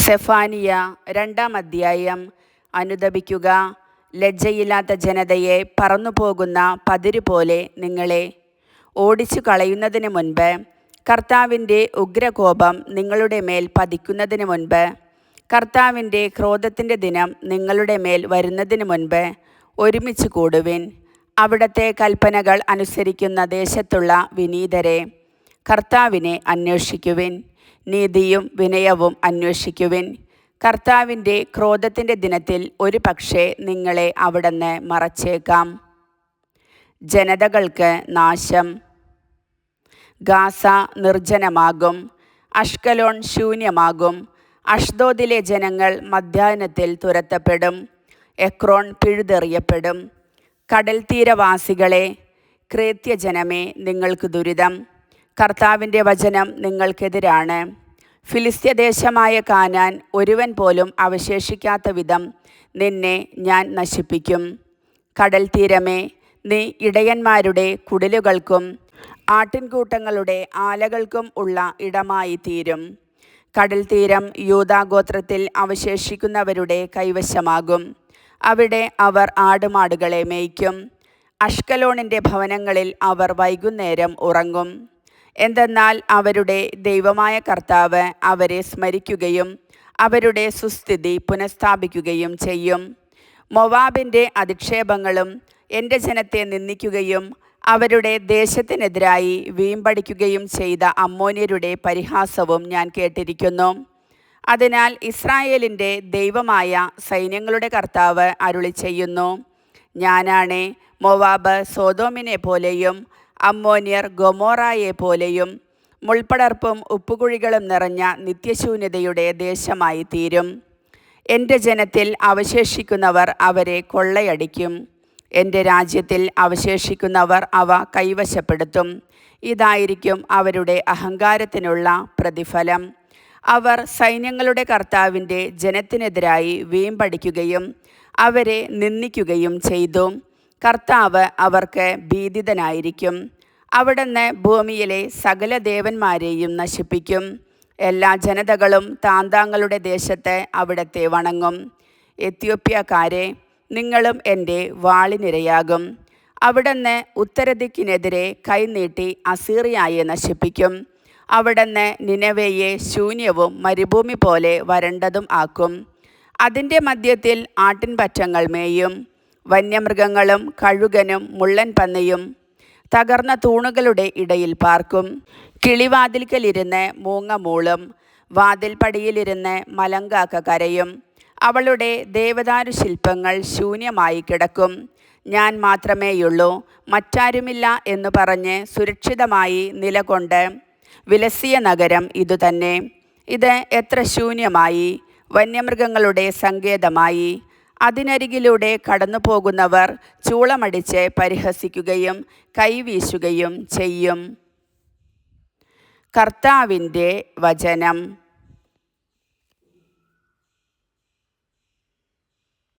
സെഫാനിയ 2-ാം അധ്യായം. അനുതപിക്കുക, ലജ്ജയില്ലാത്ത ജനതയെ, പറന്നുപോകുന്ന പതിരുപോലെ നിങ്ങളെ ഓടിച്ചു കളയുന്നതിന് മുൻപ്, കർത്താവിൻ്റെ ഉഗ്രകോപം നിങ്ങളുടെ മേൽ പതിക്കുന്നതിന് മുൻപ്, കർത്താവിൻ്റെ ക്രോധത്തിൻ്റെ ദിനം നിങ്ങളുടെ മേൽ വരുന്നതിന് മുൻപ് ഒരുമിച്ച് കൂടുവിൻ. അവിടുത്തെ കൽപ്പനകൾ അനുസരിക്കുന്ന ദേശത്തുള്ള വിനീതരെ, കർത്താവിനെ അന്വേഷിക്കുവിൻ. നീതിയും വിനയവും അന്വേഷിക്കുവിൻ. കർത്താവിൻ്റെ ക്രോധത്തിൻ്റെ ദിനത്തിൽ ഒരു പക്ഷേ നിങ്ങളെ അവിടുന്ന് മറച്ചേക്കാം. ജനതകൾക്ക് നാശം. Gaza നിർജ്ജനമാകും, Ashkelon ശൂന്യമാകും. അഷ്ദോദിലെ ജനങ്ങൾ മധ്യാഹ്നത്തിൽ തുരത്തപ്പെടും, എക്രോൺ പിഴുതെറിയപ്പെടും. കടൽ തീരവാസികളെ, ക്രേത്യജനമേ, നിങ്ങൾക്ക് ദുരിതം. കർത്താവിൻ്റെ വചനം നിങ്ങൾക്കെതിരാണ്. ഫിലിസ്ത്യദേശമായ കാനാൻ ഒരുവൻ പോലും അവശേഷിക്കാത്ത വിധം നിന്നെ ഞാൻ നശിപ്പിക്കും. കടൽ തീരമേ, നീ ഇടയന്മാരുടെ കുടിലുകൾക്കും ആട്ടിൻകൂട്ടങ്ങളുടെ ആലകൾക്കും ഉള്ള ഇടമായി തീരും. കടൽ തീരം യൂദാഗോത്രത്തിൽ അവശേഷിക്കുന്നവരുടെ കൈവശമാകും. അവിടെ അവർ ആടുമാടുകളെ മേയ്ക്കും. അഷ്കലോണിൻ്റെ ഭവനങ്ങളിൽ അവർ വൈകുന്നേരം ഉറങ്ങും. എന്തെന്നാൽ അവരുടെ ദൈവമായ കർത്താവ് അവരെ സ്മരിക്കുകയും അവരുടെ സുസ്ഥിതി പുനഃസ്ഥാപിക്കുകയും ചെയ്യും. മൊവാബിൻ്റെ അധിക്ഷേപങ്ങളും എൻ്റെ ജനത്തെ നിന്ദിക്കുകയും അവരുടെ ദേശത്തിനെതിരായി വീമ്പടിക്കുകയും ചെയ്ത അമ്മോന്യരുടെ പരിഹാസവും ഞാൻ കേട്ടിരിക്കുന്നു. അതിനാൽ ഇസ്രായേലിൻ്റെ ദൈവമായ സൈന്യങ്ങളുടെ കർത്താവ് അരുളിച്ചെയ്യുന്നു, ഞാനാണേ മൊവാബ് സോദോമിനെ പോലെയും അമ്മോന്യർ ഗൊമോറായെ പോലെയും മുൾപ്പടർപ്പും ഉപ്പുകുഴികളും നിറഞ്ഞ നിത്യശൂന്യതയുടെ ദേശമായി തീരും. എൻ്റെ ജനത്തിൽ അവശേഷിക്കുന്നവർ അവരെ കൊള്ളയടിക്കും. എൻ്റെ രാജ്യത്തിൽ അവശേഷിക്കുന്നവർ അവ കൈവശപ്പെടുത്തും. ഇതായിരിക്കും അവരുടെ അഹങ്കാരത്തിനുള്ള പ്രതിഫലം. അവർ സൈന്യങ്ങളുടെ കർത്താവിൻ്റെ ജനത്തിനെതിരായി വീമ്പടിക്കുകയും അവരെ നിന്ദിക്കുകയും ചെയ്തു. കർത്താവ് അവർക്ക് ഭീതിതനായിരിക്കും. അവിടുന്ന് ഭൂമിയിലെ സകല ദേവന്മാരെയും നശിപ്പിക്കും. എല്ലാ ജനതകളും താന്താങ്ങളുടെ ദേശത്ത് അവിടത്തെ വണങ്ങും. എത്യോപ്യക്കാരെ, നിങ്ങളും എൻ്റെ വാളിനിരയാകും. അവിടുന്ന് ഉത്തരദിക്കിനെതിരെ കൈനീട്ടി അസീറിയായെ നശിപ്പിക്കും. അവിടുന്ന് നിനവയെ ശൂന്യവും മരുഭൂമി പോലെ വരണ്ടതും ആക്കും. അതിൻ്റെ മധ്യത്തിൽ ആട്ടിൻപറ്റങ്ങൾ മേയും. വന്യമൃഗങ്ങളും കഴുകനും മുള്ളൻ പന്നിയും തകർന്ന തൂണുകളുടെ ഇടയിൽ പാർക്കും. കിളിവാതിൽക്കലിരുന്ന് മൂങ്ങ മൂളും, വാതിൽപ്പടിയിലിരുന്ന് മലങ്കാക്ക കരയും. അവളുടെ ദേവദാരു ശില്പങ്ങൾ ശൂന്യമായി കിടക്കും. ഞാൻ മാത്രമേയുള്ളൂ, മറ്റാരുമില്ല എന്നു പറഞ്ഞ് സുരക്ഷിതമായി നിലകൊണ്ട് വിലസിയ നഗരം ഇതുതന്നെ. ഇത് എത്ര ശൂന്യമായി, വന്യമൃഗങ്ങളുടെ സങ്കേതമായി. അതിനരികിലൂടെ കടന്നു പോകുന്നവർ ചൂളമടിച്ച് പരിഹസിക്കുകയും കൈവീശുകയും ചെയ്യും. കർത്താവിൻ്റെ വചനം.